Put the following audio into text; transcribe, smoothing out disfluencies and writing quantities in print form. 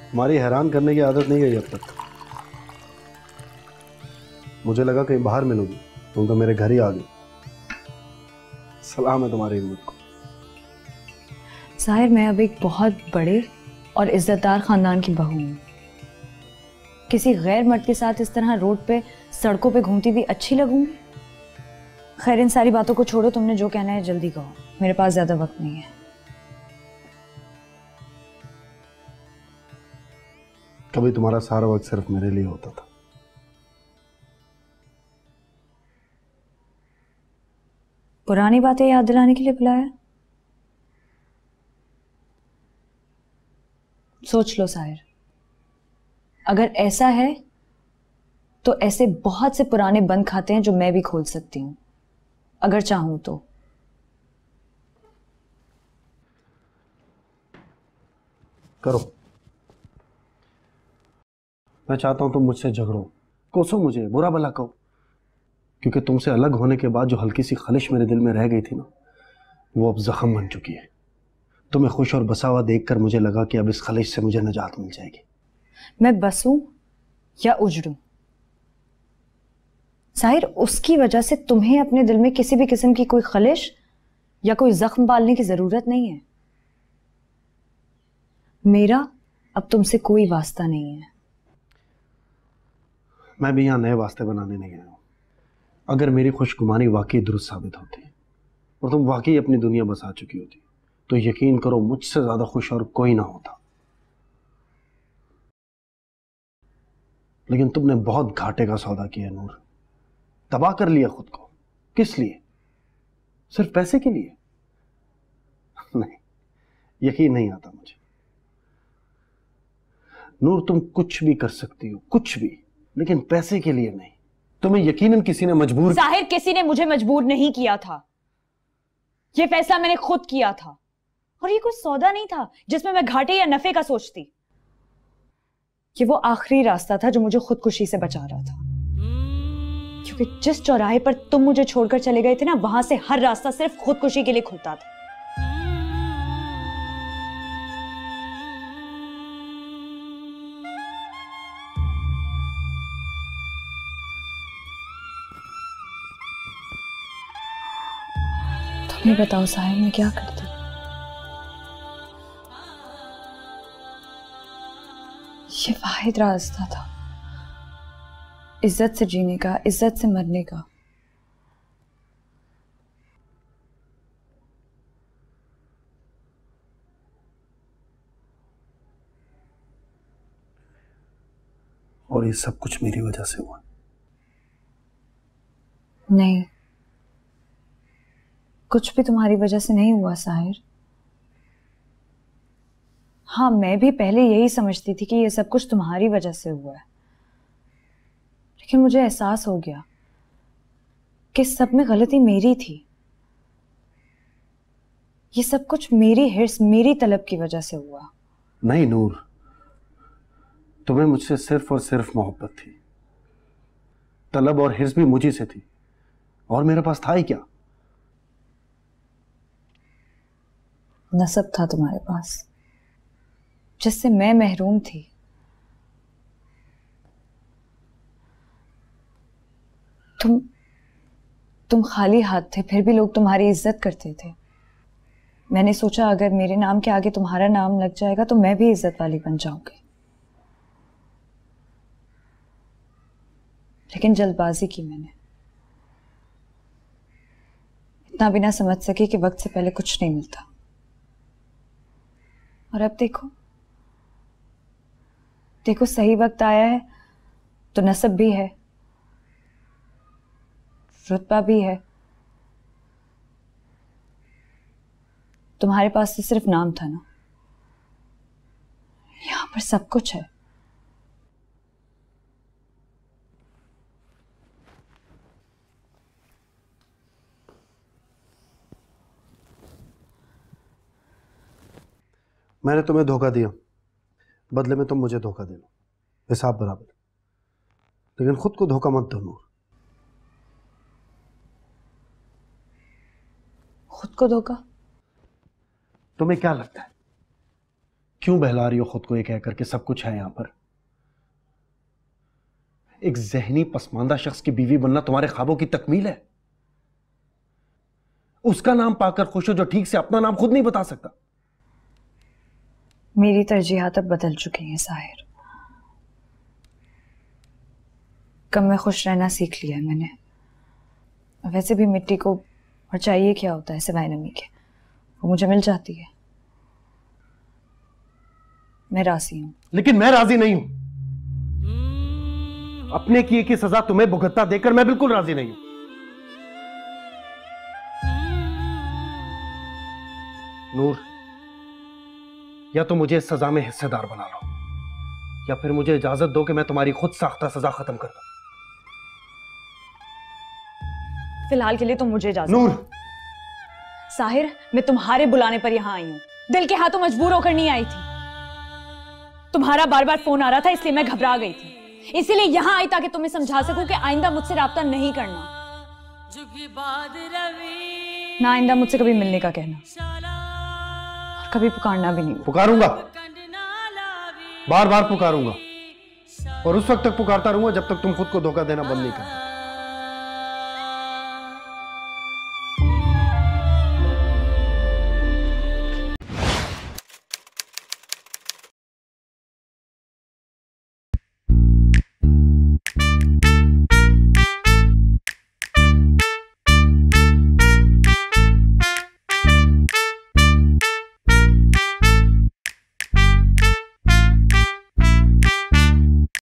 हमारी हैरान करने की आदत नहीं गई अब तक। मुझे लगा कहीं बाहर मिलोगी, तुम तो मेरे घर ही आ गई। सलाम है तुम्हारी हिम्मत को। साहिर, मैं अब एक बहुत बड़े और इज्जतदार खानदान की बहू हूँ। किसी गैर मर्द के साथ इस तरह रोड पे सड़कों पे घूमती हुई अच्छी लगूंगी? खैर, इन सारी बातों को छोड़ो, तुमने जो कहना है जल्दी कहो, मेरे पास ज्यादा वक्त नहीं है। कभी तुम्हारा सारा वक्त सिर्फ मेरे लिए होता था। पुरानी बातें याद दिलाने के लिए बुलाया? सोच लो साहिर, अगर ऐसा है तो ऐसे बहुत से पुराने बंद खाते हैं जो मैं भी खोल सकती हूं, अगर चाहूं तो। करो। मैं चाहता हूं तुम मुझसे झगड़ो, कोसो मुझे, बुरा भला कहो, क्योंकि तुमसे अलग होने के बाद जो हल्की सी खलिश मेरे दिल में रह गई थी ना, वो अब जख्म बन चुकी है। तुम्हें खुश और बसा हुआ देखकर मुझे लगा कि अब इस खलिश से मुझे निजात मिल जाएगी। मैं बसूं या उजड़ूं, साहिर, उसकी वजह से तुम्हें अपने दिल में किसी भी किस्म की कोई खलिश या कोई जख्म पालने की जरूरत नहीं है। मेरा अब तुमसे कोई वास्ता नहीं है। मैं भी यहां नए वास्ते बनाने नहीं आया हूं। अगर मेरी खुशगुमानी वाकई दुरुस्त साबित होती और तुम वाकई अपनी दुनिया बसा चुकी होती, तो यकीन करो मुझसे ज्यादा खुश और कोई ना होता। लेकिन तुमने बहुत घाटे का सौदा किया नूर, तबाह कर लिया खुद को। किस लिए? सिर्फ पैसे के लिए? नहीं, यकीन नहीं आता मुझे। नूर, तुम कुछ भी कर सकती हो, कुछ भी, लेकिन पैसे के लिए नहीं। तुम्हें यकीनन किसी ने मजबूर। साहिर, किसी ने मुझे मजबूर नहीं किया था, यह फैसला मैंने खुद किया था। और ये कोई सौदा नहीं था जिसमें मैं घाटे या नफे का सोचती। ये वो आखिरी रास्ता था जो मुझे खुदकुशी से बचा रहा था, क्योंकि जिस चौराहे पर तुम मुझे छोड़कर चले गए थे ना, वहां से हर रास्ता सिर्फ खुदकुशी के लिए खुलता था। तुम ही बताओ साहिर, मैं क्या करती? ये वाहिद रास्ता था इज्जत से जीने का, इज्जत से मरने का। और ये सब कुछ मेरी वजह से हुआ। नहीं, कुछ भी तुम्हारी वजह से नहीं हुआ साहिर। हाँ, मैं भी पहले यही समझती थी कि ये सब कुछ तुम्हारी वजह से हुआ है, लेकिन मुझे एहसास हो गया कि सब में गलती मेरी थी। ये सब कुछ मेरी हिर्स, मेरी तलब की वजह से हुआ। नहीं नूर, तुम्हें मुझसे सिर्फ और सिर्फ मोहब्बत थी। तलब और हिर्स भी मुझी से थी, और मेरे पास था ही क्या? नसब था तुम्हारे पास, जिससे मैं महरूम थी। तुम खाली हाथ थे, फिर भी लोग तुम्हारी इज्जत करते थे। मैंने सोचा अगर मेरे नाम के आगे तुम्हारा नाम लग जाएगा तो मैं भी इज्जत वाली बन जाऊंगी, लेकिन जल्दबाजी की मैंने। इतना भी ना समझ सकी कि वक्त से पहले कुछ नहीं मिलता। और अब देखो, देखो सही वक्त आया है तो नसब भी है, रुतबा भी है। तुम्हारे पास तो सिर्फ नाम था ना, यहां पर सब कुछ है। मैंने तुम्हें धोखा दिया, बदले में तुम मुझे धोखा दे लो, हिसाब बराबर। लेकिन खुद को धोखा मत दो नूर। खुद को धोखा? तुम्हें क्या लगता है क्यों बहला रही हो खुद को ये कहकर के सब कुछ है यहां पर? एक जहनी पसमानदा शख्स की बीवी बनना तुम्हारे ख्वाबों की तकमील है। उसका नाम पाकर खुश हो जो ठीक से अपना नाम खुद नहीं बता सकता। मेरी तरजीहात अब बदल चुकी हैं साहिर। कम में खुश रहना सीख लिया है मैंने। वैसे भी मिट्टी को और चाहिए क्या होता है सिवाय नमी के, वो मुझे मिल जाती है। मैं राजी हूं। लेकिन मैं राजी नहीं हूं। अपने किए की सजा तुम्हें भुगतना देकर मैं बिल्कुल राजी नहीं हूं। नूर, या तो मुझे इस सजा में हिस्सेदार बना लो या फिर मुझे इजाजत दो कि मैं तुम्हारी खुद साख्ता सजा खत्म कर दूं। फिलहाल के लिए तुम मुझे इजाजत नूर। दो। साहिर, मैं तुम्हारे बुलाने पर यहां आई हूं, दिल के हाथों मजबूर होकर नहीं आई थी। तुम्हारा बार बार फोन आ रहा था इसलिए मैं घबरा गई थी, इसीलिए यहां आई ताकि तुम्हें समझा सकूं कि आइंदा मुझसे राब्ता नहीं करना, ना आइंदा मुझसे कभी मिलने का कहना और कभी पुकारना भी नहीं। पुकारूंगा, बार बार पुकारूंगा और उस वक्त तक पुकारता रहूंगा जब तक तुम खुद को धोखा देना बंद नहीं करते।